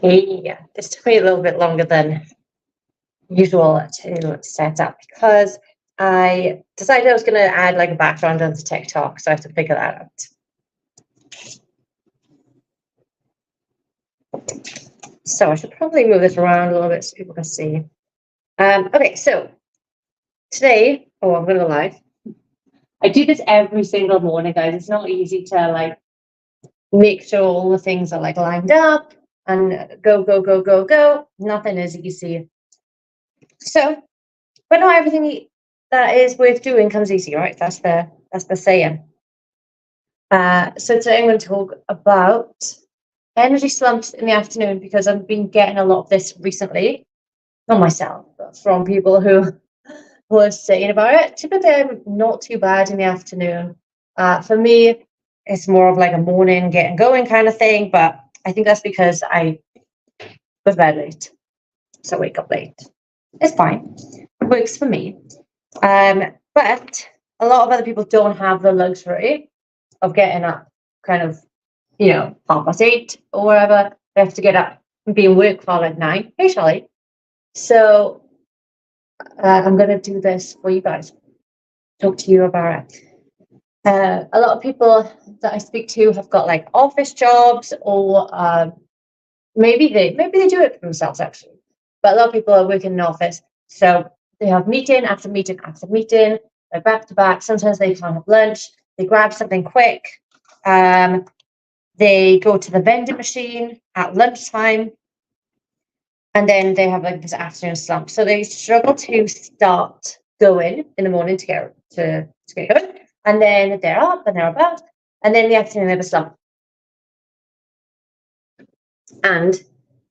Okay, this took me a little bit longer than usual to set up because I decided I was going to add like a background onto TikTok, so I have to figure that out. So I should probably move this around a little bit so people can see. Okay, so today, I'm going to go live. I do this every single morning, guys. It's not easy to like make sure all the things are like lined up and go. Nothing is easy. So, but not everything that is worth doing comes easy, right? That's the saying. So today I'm going to talk about energy slumps in the afternoon because I've been getting a lot of this recently, not myself, but from people who were saying about it. Typically, I'm not too bad in the afternoon. For me, it's more of like a morning getting going kind of thing, but I think that's because I go to bed late, so I wake up late. It's fine. It works for me. But a lot of other people don't have the luxury of getting up kind of, 8:30 or whatever. They have to get up and be in work for like 9. Hey, Charlie. So I'm going to do this for you guys. Talk to you about it. A lot of people that I speak to have got like office jobs or maybe they do it for themselves actually. But a lot of people are working in an office. So they have meeting after meeting after meeting. They're back to back. Sometimes they can't have lunch. They grab something quick. They go to the vending machine at lunchtime. And then they have like this afternoon slump. So they struggle to start going in the morning to get going. And then they're up and they're about. And then in the afternoon they have a slump. And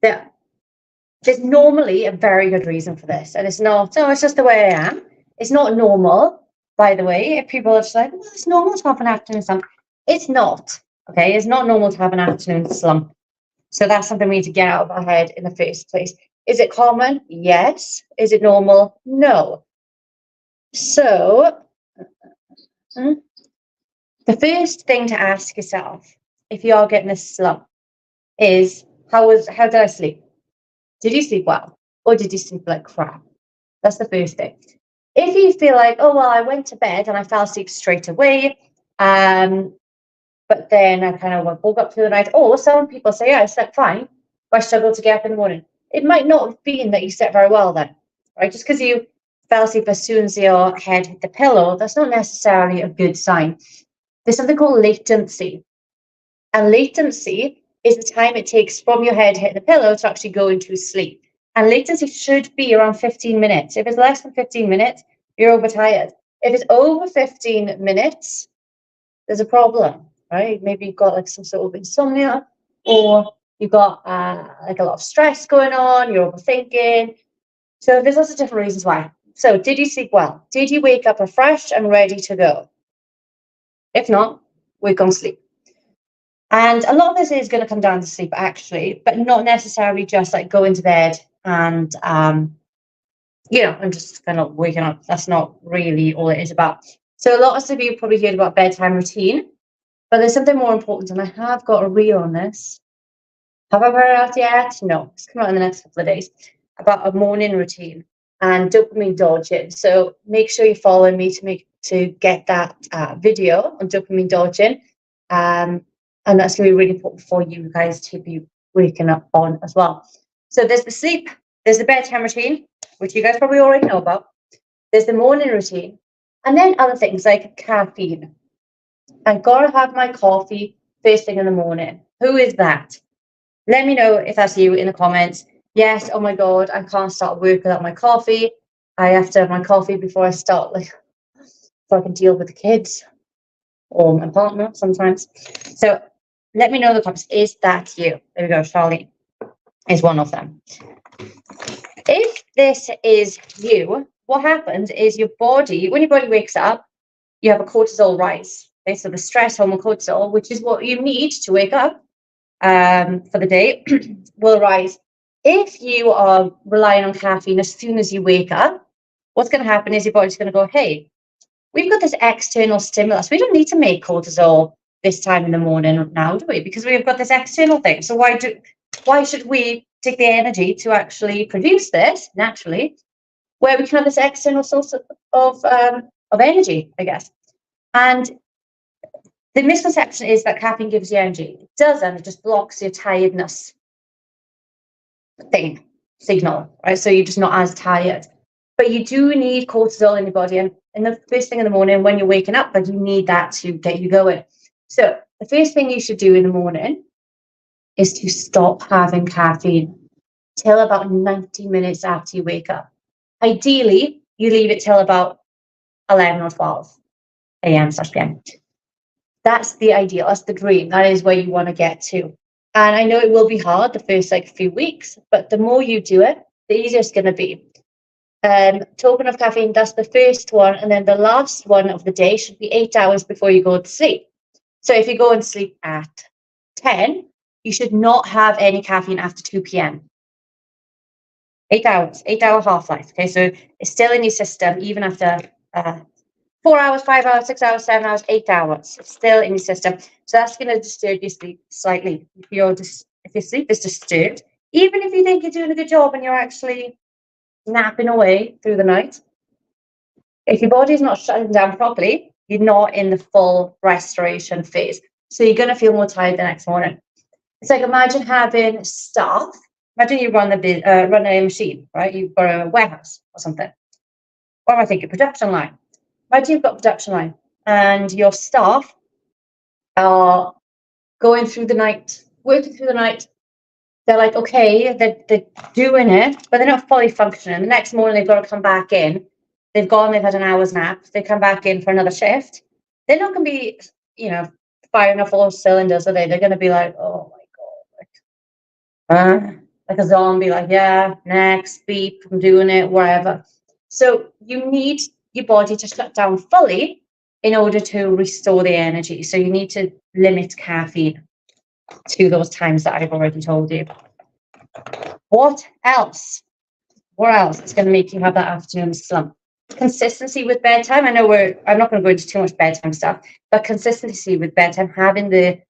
there's normally a very good reason for this. And it's not, it's just the way I am. It's not normal, by the way. If people are just like, well, it's normal to have an afternoon slump. It's not, okay? It's not normal to have an afternoon slump. So that's something we need to get out of our head in the first place. Is it common? Yes. Is it normal? No. So the first thing to ask yourself, if you are getting a slump, is how did I sleep? Did you sleep well? Or did you sleep like crap? That's the first thing. If you feel like, oh, well, I went to bed and I fell asleep straight away, but then I kind of woke up through the night. Or some people say, yeah, I slept fine, but I struggled to get up in the morning. It might not have been that you slept very well then, right? Just because you fell asleep as soon as your head hit the pillow, that's not necessarily a good sign. There's something called latency. And latency is the time it takes from your head hit the pillow to actually go into sleep. And latency should be around 15 minutes. If it's less than 15 minutes, you're overtired. If it's over 15 minutes, there's a problem, right? Maybe you've got like some sort of insomnia, or you've got like a lot of stress going on, you're overthinking. So there's lots of different reasons why. So did you sleep well? Did you wake up refreshed and ready to go? If not, we're going to sleep. And a lot of this is going to come down to sleep, actually, but not necessarily just like going to bed and, I'm just kind of waking up. That's not really all it is about. So a lot of you probably heard about bedtime routine, but there's something more important, and I have got a reel on this. Have I put it out yet? No, it's coming out in the next couple of days, about a morning routine and dopamine dodging. So make sure you're following me to get that video on dopamine dodging. And that's going to be really important for you guys to be waking up on as well. So there's the sleep, there's the bedtime routine, which you guys probably already know about. There's the morning routine, and then other things like caffeine. I've got to have my coffee first thing in the morning. Who is that? Let me know if that's you in the comments. Yes, oh my God, I can't start work without my coffee. I have to have my coffee before I start, so I can deal with the kids or my partner sometimes. So let me know in the comments, is that you? There we go, Charlie is one of them. If this is you, what happens is when your body wakes up, you have a cortisol rise. Okay, so the stress hormone cortisol, which is what you need to wake up for the day, will rise. If you are relying on caffeine as soon as you wake up, what's going to happen is your body's going to go, hey, we've got this external stimulus. We don't need to make cortisol this time in the morning now, do we? Because we've got this external thing. So why why should we take the energy to actually produce this naturally, where we can have this external source of energy, I guess. And the misconception is that caffeine gives you energy. It doesn't. It just blocks your tiredness signal, right? So you're just not as tired. But you do need cortisol in your body, and in the first thing in the morning when you're waking up, but you need that to get you going. So the first thing you should do in the morning is to stop having caffeine till about 90 minutes after you wake up. Ideally, you leave it till about 11 or 12 a.m/p.m. That's the ideal. That's the dream. That is where you want to get to. And I know it will be hard the first few weeks, but the more you do it, the easier it's going to be. Talking of caffeine, that's the first one. And then the last one of the day should be 8 hours before you go to sleep. So if you go and sleep at 10, you should not have any caffeine after 2 p.m. 8 hours, 8-hour half-life. Okay, so it's still in your system even after 4 hours, 5 hours, 6 hours, 7 hours, 8 hours. It's still in your system. So that's going to disturb your sleep slightly. If your sleep is disturbed, even if you think you're doing a good job and you're actually napping away through the night, if your body's not shutting down properly, you're not in the full restoration phase. So you're going to feel more tired the next morning. It's like, imagine having staff. Imagine you run a machine, right? You've got a warehouse or something. Or I think a production line. Imagine you've got a production line and your staff are going through the night, working through the night. They're like, okay, they're doing it, but they're not fully functioning. The next morning, they've got to come back in. They've had an hour's nap. They come back in for another shift. They're not going to be, firing off all cylinders, are they? They're going to be like, oh my God, like a zombie, like, yeah, next, beep, I'm doing it, wherever. So you need your body to shut down fully in order to restore the energy. So you need to limit caffeine to those times that I've already told you. What else? What else is going to make you have that afternoon slump? Consistency with bedtime. I'm not going to go into too much bedtime stuff, but consistency with bedtime, having the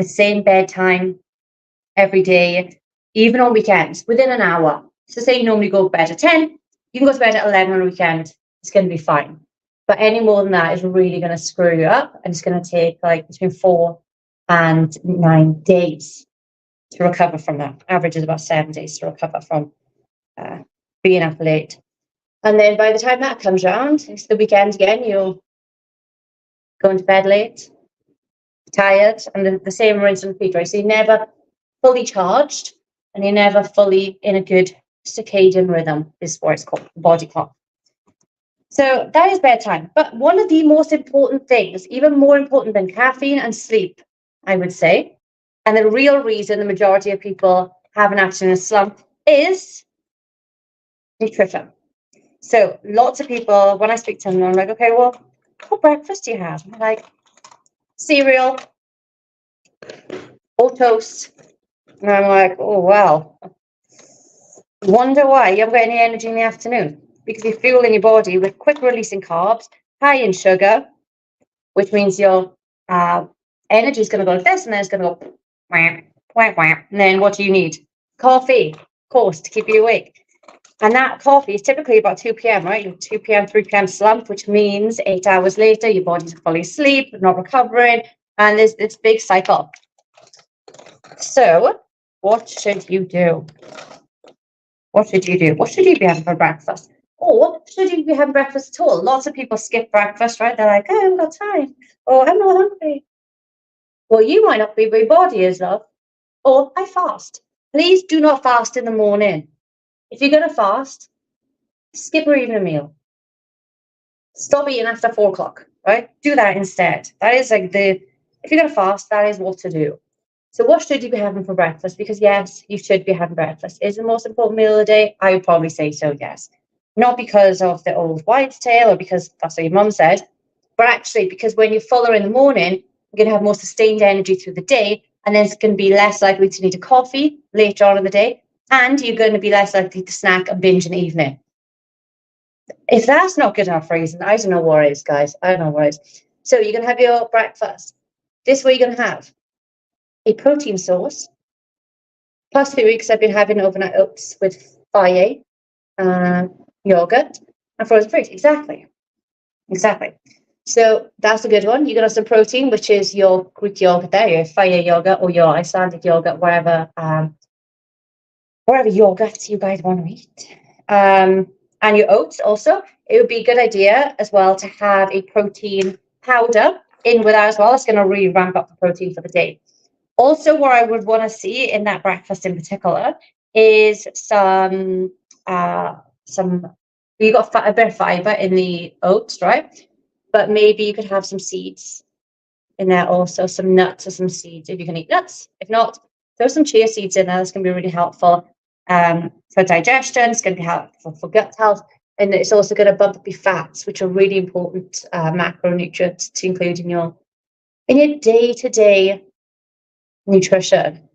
same bedtime every day, even on weekends, within an hour. So say you normally go to bed at 10, you can go to bed at 11 on a weekend. It's going to be fine. But any more than that is really going to screw you up, and it's going to take like between 4 and 9 days to recover from that. Average is about 7 days to recover from being up late. And then by the time that comes around, it's the weekend again, you're going to bed late, tired, and the same rinse and repeat, right? So you're never fully charged and you're never fully in a good circadian rhythm, is what it's called, body clock. So that is bedtime. But one of the most important things, even more important than caffeine and sleep, I would say, and the real reason the majority of people have an afternoon slump is nutrition. So lots of people, when I speak to them, I'm like, okay, well, what breakfast do you have? I'm like, cereal or toast. And I'm like, oh, wow. Wonder why you haven't got any energy in the afternoon. Because you're fueling your body with quick releasing carbs, high in sugar, which means your energy is going to go like this, and then it's going to go wham, wham, wham. And then what do you need? Coffee, of course, to keep you awake. And that coffee is typically about 2 p.m., right? Your 2 p.m., 3 p.m. slump, which means 8 hours later, your body's fully asleep, not recovering, and there's this big cycle. So what should you do? What should you do? What should you be having for breakfast? Or should you be having breakfast at all? Lots of people skip breakfast, right? They're like, oh, I haven't got time. Or I'm not hungry. Well, you might not be, but your body is, love. Or I fast. Please do not fast in the morning. If you're going to fast, skip your evening meal. Stop eating after 4 o'clock, right? Do that instead. That is like if you're going to fast, that is what to do. So what should you be having for breakfast? Because yes, you should be having breakfast. Is it the most important meal of the day? I would probably say so, yes. Not because of the old wives' tale or because that's what your mum said, but actually because when you're fuller in the morning, you're going to have more sustained energy through the day, and then it's going to be less likely to need a coffee later on in the day, and you're going to be less likely to snack and binge in the evening. If that's not good enough reason, I don't know what is, guys. I don't know what is. So you're going to have your breakfast. This is what you're going to have: a protein source, Past few weeks, I've been having overnight oats with fire, yogurt, and frozen fruit. Exactly. So that's a good one. You're gonna have some protein, which is your Greek yogurt there, your fire yogurt or your Icelandic yogurt, wherever yogurt you guys want to eat. And your oats also. It would be a good idea as well to have a protein powder in with that as well. It's going to really ramp up the protein for the day. Also, what I would want to see in that breakfast in particular is some you got a bit of fiber in the oats, right? But maybe you could have some seeds in there also, some nuts or some seeds if you can eat nuts. If not, throw some chia seeds in there. That's going to be really helpful for digestion. It's going to be helpful for gut health. And it's also going to bump up your fats, which are really important macronutrients to include in your day-to-day nutrition.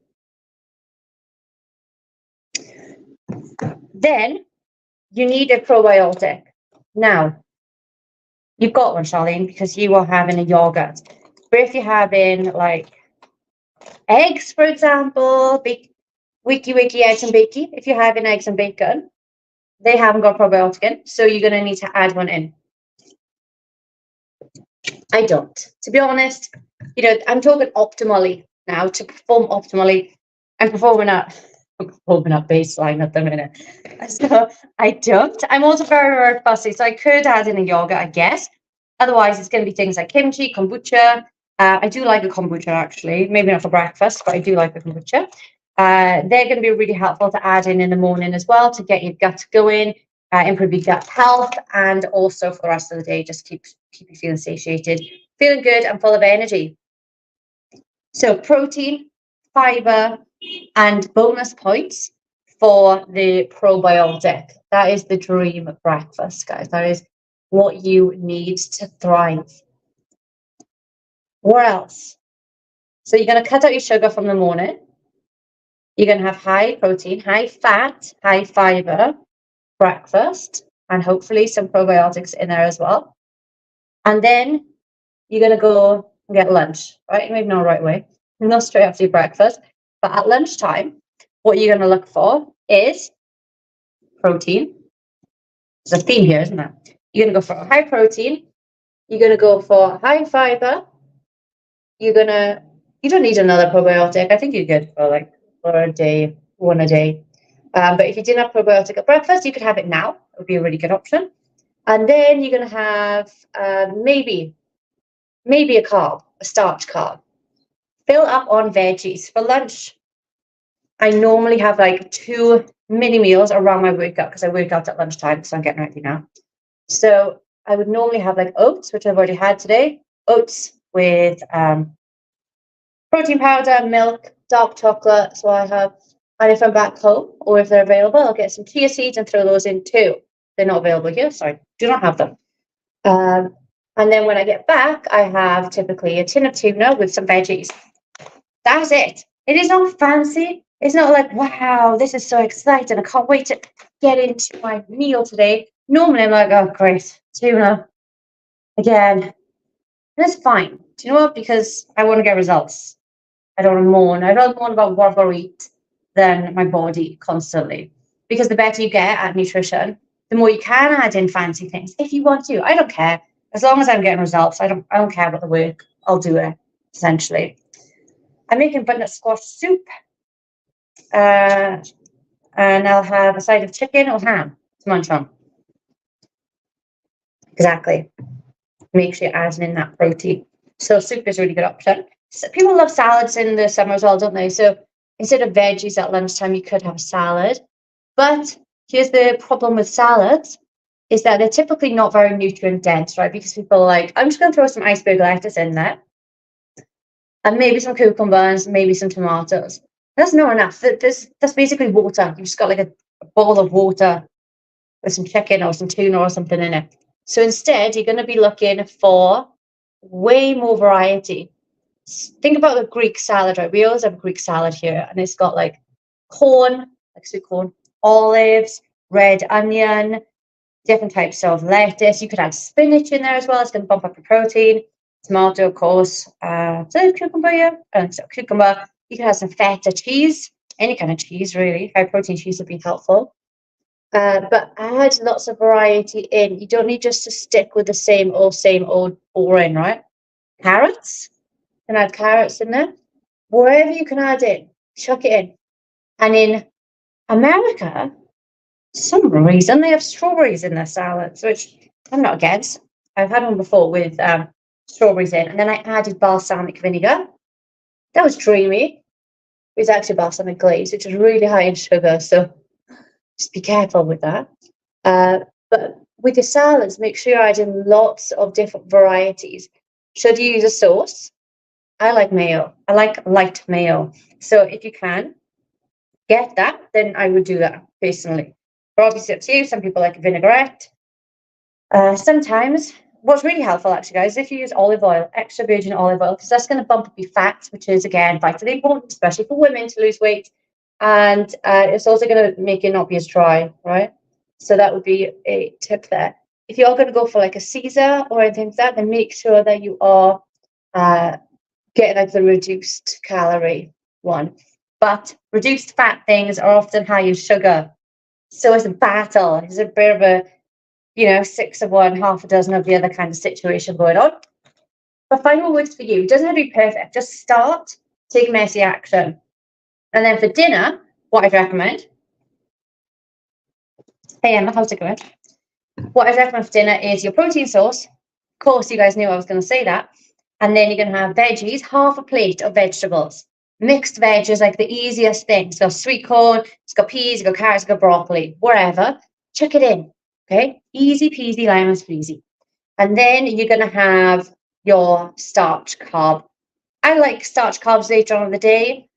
Then you need a probiotic. Now, you've got one, Charlene, because you are having a yogurt. But if you're having like eggs, for example, wiki eggs and bacon, if you're having eggs and bacon, they haven't got probiotic in, so you're going to need to add one in. I don't. To be honest, I'm talking optimally now. To perform optimally, I'm performing at baseline at the minute. So I don't. I'm also very, very fussy, so I could add in a yogurt, I guess. Otherwise, it's going to be things like kimchi, kombucha. I do like a kombucha, actually. Maybe not for breakfast, but I do like a kombucha. They're going to be really helpful to add in the morning as well to get your gut going, improve your gut health, and also for the rest of the day, just keep you feeling satiated, feeling good, and full of energy. So protein, fiber, and bonus points for the probiotic. That is the dream breakfast, guys. That is what you need to thrive. What else? So you're going to cut out your sugar from the morning. You're going to have high protein, high fat, high fiber breakfast, and hopefully some probiotics in there as well. And then you're going to go and get lunch, right? Maybe not the right way, not straight after your breakfast, but at lunchtime, what you're going to look for is protein. There's a theme here, isn't there? You're going to go for high protein. You're going to go for high fiber. You don't need another probiotic. I think you're good for a day, one a day. But if you didn't have probiotic at breakfast, you could have it now. It would be a really good option. And then you're going to have maybe a carb, a starch carb. Fill up on veggies. For lunch, I normally have 2 mini meals around my workout because I work out at lunchtime, so I'm getting ready now. So I would normally have oats, which I've already had today. Oats with protein powder, milk, dark chocolate. So I have, and if I'm back home or if they're available, I'll get some chia seeds and throw those in too. They're not available here, sorry, do not have them. And then when I get back, I have typically a tin of tuna with some veggies. That's it. It is not fancy. It's not like, wow, this is so exciting. I can't wait to get into my meal today. Normally I'm like, oh, great, tuna again. And it's fine. Do you know what? Because I want to get results. I don't want to mourn. I'd rather mourn about what I've got to eat than my body constantly. Because the better you get at nutrition, the more you can add in fancy things if you want to. I don't care. As long as I'm getting results, I don't care about the work. I'll do it, essentially. I'm making butternut squash soup. And I'll have a side of chicken or ham to munch on. Exactly. Make sure you're adding in that protein. So soup is a really good option. So people love salads in the summer as well, don't they? So instead of veggies at lunchtime, you could have a salad. But here's the problem with salads, is that they're typically not very nutrient dense, right? Because people are like, I'm just going to throw some iceberg lettuce in there. And maybe some cucumbers, maybe some tomatoes. That's not enough. That's basically water. You've just got a bowl of water with some chicken or some tuna or something in it. So instead, you're going to be looking for way more variety. Think about the Greek salad, right? We always have a Greek salad here, and it's got corn, sweet corn, olives, red onion, different types of lettuce. You could add spinach in there as well. It's going to bump up your protein. Tomato, of course. Cucumber, yeah. So cucumber. You could have some feta cheese. any kind of cheese, really. High protein cheese would be helpful. But add lots of variety in. You don't need just to stick with the same old boring, right? Carrots, you can add carrots in there. Wherever you can add in, chuck it in. And in America, for some reason, they have strawberries in their salads, which I'm not against. I've had one before with strawberries in, and then I added balsamic vinegar. That was dreamy. It was actually balsamic glaze, which is really high in sugar, so just be careful with that. But with your salads, make sure you're adding lots of different varieties. Should you use a sauce? I like mayo. I like light mayo. So if you can get that, then I would do that personally. But obviously, up to you. Some people like a vinaigrette. Sometimes, what's really helpful, actually, guys, if you use olive oil, extra virgin olive oil, because that's going to bump up your fats, which is, again, vitally important, especially for women to lose weight. And it's also going to make it not be as dry, right? So that would be a tip there. If you're going to go for like a Caesar or anything like that, then make sure that you are getting like the reduced calorie one. But reduced fat things are often high in sugar. So it's a battle. It's a bit of a, 6 of one, half a dozen of the other kind of situation going on. But find what works for you. It doesn't have to be perfect. Just start, take messy action. And then for dinner, what I'd recommend. Hey Emma, how's it going? What I'd recommend for dinner is your protein sauce. Of course, you guys knew I was going to say that. And then you're going to have veggies, half a plate of vegetables. Mixed veg is like the easiest thing. It's got sweet corn, it's got peas, it's got carrots, it's got broccoli, wherever. Chuck it in, okay? Easy peasy, lemon squeezy. And then you're going to have your starch carb. I like starch carbs later on in the day,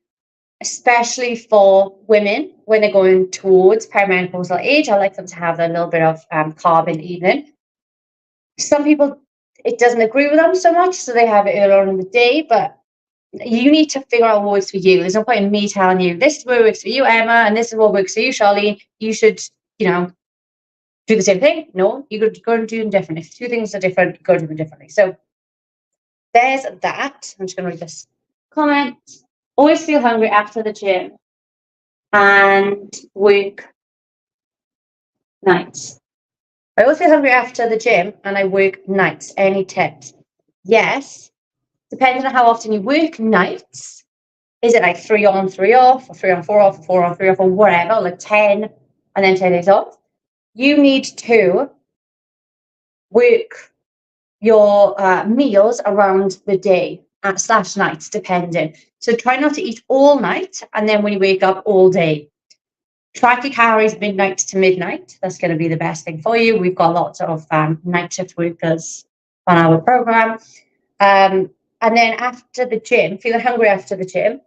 especially for women when they're going towards perimenopausal age. I like them to have a little bit of carb in the evening. Some people, it doesn't agree with them so much, so they have it earlier on in the day, but you need to figure out what works for you. There's no point in me telling you, this is what works for you, Emma, and this is what works for you, Charlene. You should, do the same thing. No, you could go and do them differently. If two things are different, go do them differently. So there's that. I'm just going to read this comment. Always feel hungry after the gym and work nights. I always feel hungry after the gym and I work nights. Any tips? Yes. Depending on how often you work nights, is it like 3 on, 3 off, or 3 on, 4 off, or 4 on, 3 off, or whatever, like 10 and then 10 days off? You need to work your meals around the day / nights, depending. So try not to eat all night, and then when you wake up, all day. Track your calories midnight to midnight. That's going to be the best thing for you. We've got lots of night shift workers on our program. And then after the gym, feeling hungry after the gym.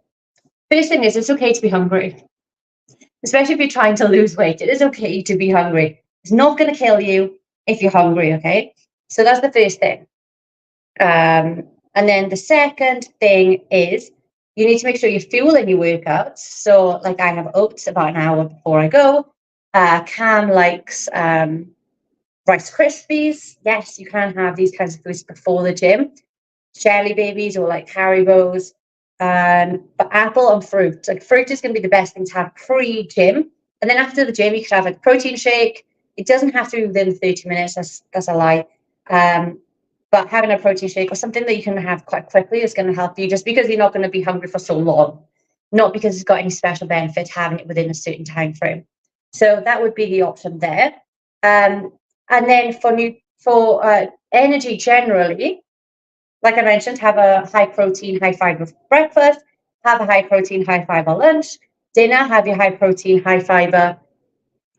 First thing is, it's okay to be hungry. Especially if you're trying to lose weight. It is okay to be hungry. It's not going to kill you if you're hungry, okay? So that's the first thing. And then the second thing is, you need to make sure you're fueling your workouts. So like I have oats about an hour before I go. Cam likes Rice Krispies. Yes, you can have these kinds of foods before the gym. Jelly babies or like Haribos. But apple and fruit. Like fruit is going to be the best thing to have pre-gym. And then after the gym, you could have like a protein shake. It doesn't have to be within 30 minutes. That's a lie. But having a protein shake or something that you can have quite quickly is going to help you, just because you're not going to be hungry for so long. Not because it's got any special benefit having it within a certain time frame. So that would be the option there. And then for energy generally, like I mentioned, have a high protein, high fiber breakfast, have a high protein, high fiber lunch, dinner, have your high protein, high fiber,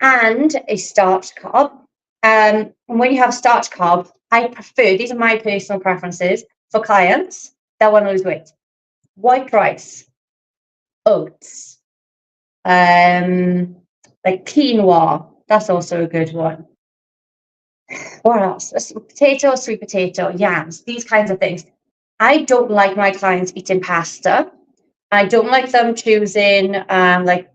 and a starch carb. And when you have starch carb, I prefer, these are my personal preferences for clients that want to lose weight. White rice, oats, like quinoa, that's also a good one. What else? Potato, sweet potato, yams, these kinds of things. I don't like my clients eating pasta. I don't like them choosing like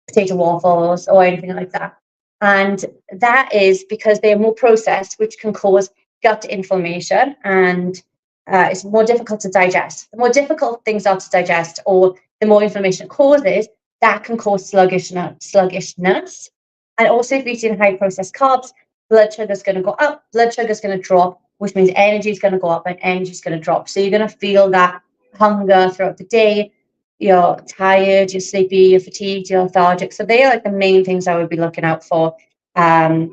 potato waffles or anything like that. And that is because they're more processed, which can cause gut inflammation, and it's more difficult to digest. The more difficult things are to digest, or the more inflammation it causes, that can cause sluggishness. And also, if you're eating high processed carbs, blood sugar is going to go up, blood sugar is going to drop, which means energy is going to go up and energy is going to drop. So you're going to feel that hunger throughout the day. You're tired, you're sleepy, you're fatigued, you're lethargic. So they are like the main things I would be looking out for. And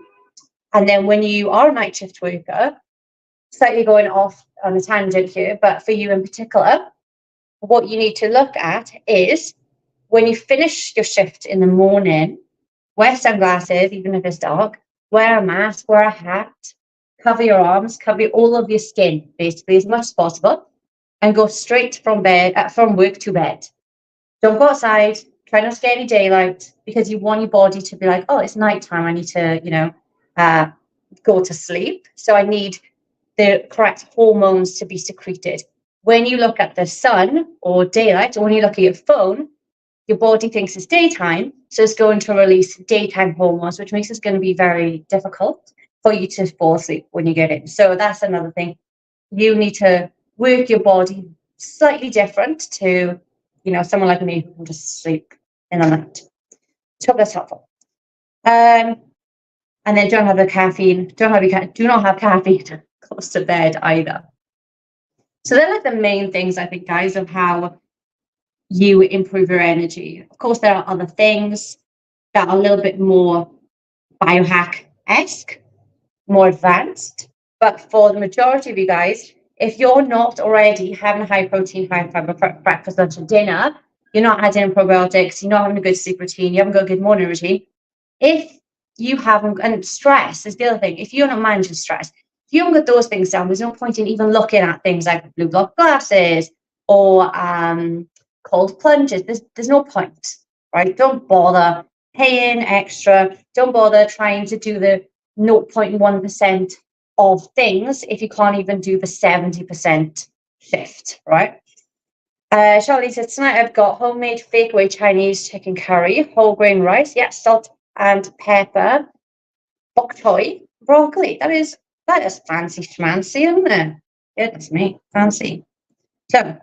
then when you are a night shift worker, slightly going off on a tangent here, but for you in particular, what you need to look at is when you finish your shift in the morning, wear sunglasses, even if it's dark, wear a mask, wear a hat, cover your arms, cover all of your skin, basically, as much as possible, and go straight from work to bed. Don't go outside, try not to get any daylight, because you want your body to be like, oh, it's nighttime, I need to, go to sleep. So I need the correct hormones to be secreted. When you look at the sun or daylight, or when you look at your phone, your body thinks it's daytime, so it's going to release daytime hormones, which makes it going to be very difficult for you to fall asleep when you get in. So that's another thing. You need to work your body slightly different to, someone like me who can just sleep in the night. So that's helpful. And then don't have the caffeine. Do not have caffeine close to bed either. So they're like the main things, I think, guys, of how you improve your energy. Of course, there are other things that are a little bit more biohack-esque, more advanced. But for the majority of you guys, if you're not already having high protein, high fiber breakfast, lunch, and dinner, you're not adding in probiotics, you're not having a good sleep routine, you haven't got a good morning routine. If you haven't, and stress is the other thing, if you're not managing stress, if you haven't got those things down, there's no point in even looking at things like blue block glasses or cold plunges. There's no point, right? Don't bother paying extra. Don't bother trying to do the 0.1% of things if you can't even do the 70% shift, right? Charlie said, tonight I've got homemade fakeaway Chinese chicken curry, whole grain rice, salt and pepper, bok choy, broccoli. That is fancy schmancy, isn't it? Goodness me, fancy. So,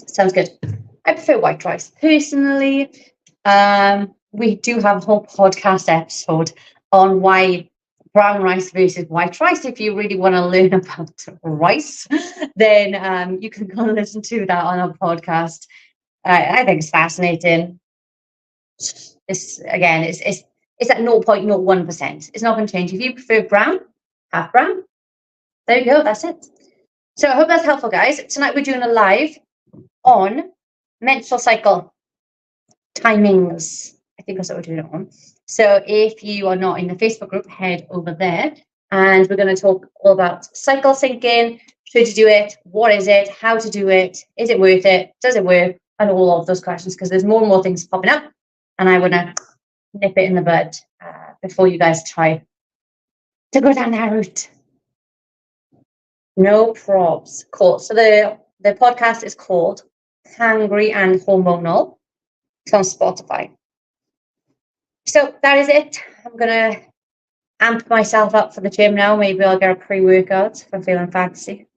sounds good. I prefer white rice personally. We do have a whole podcast episode on why brown rice versus white rice. If you really want to learn about rice, then you can go and listen to that on our podcast. I think it's fascinating. It's at 0.01%. It's not going to change. If you prefer brown, have brown. There you go. That's it. So I hope that's helpful, guys. Tonight we're doing a live on menstrual cycle timings. I think that's what we're doing it on. So if you are not in the Facebook group, head over there, and we're going to talk all about cycle syncing. Should you do it? What is it? How to do it? Is it worth it? Does it work? And all of those questions, because there's more and more things popping up, and I want to nip it in the bud before you guys try to go down that route. No probs. Cool. So the podcast is called Hangry and Hormonal. It's on Spotify. So that is it. I'm going to amp myself up for the gym now. Maybe I'll get a pre-workout if I'm feeling fancy.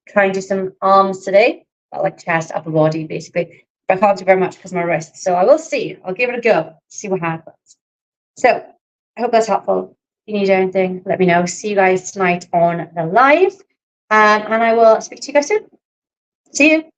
Try and do some arms today. I like chest, upper body, basically. But I can't do very much because of my wrists. So I will see. I'll give it a go. See what happens. So I hope that's helpful. If you need anything, let me know. See you guys tonight on the live. And I will speak to you guys soon. See you.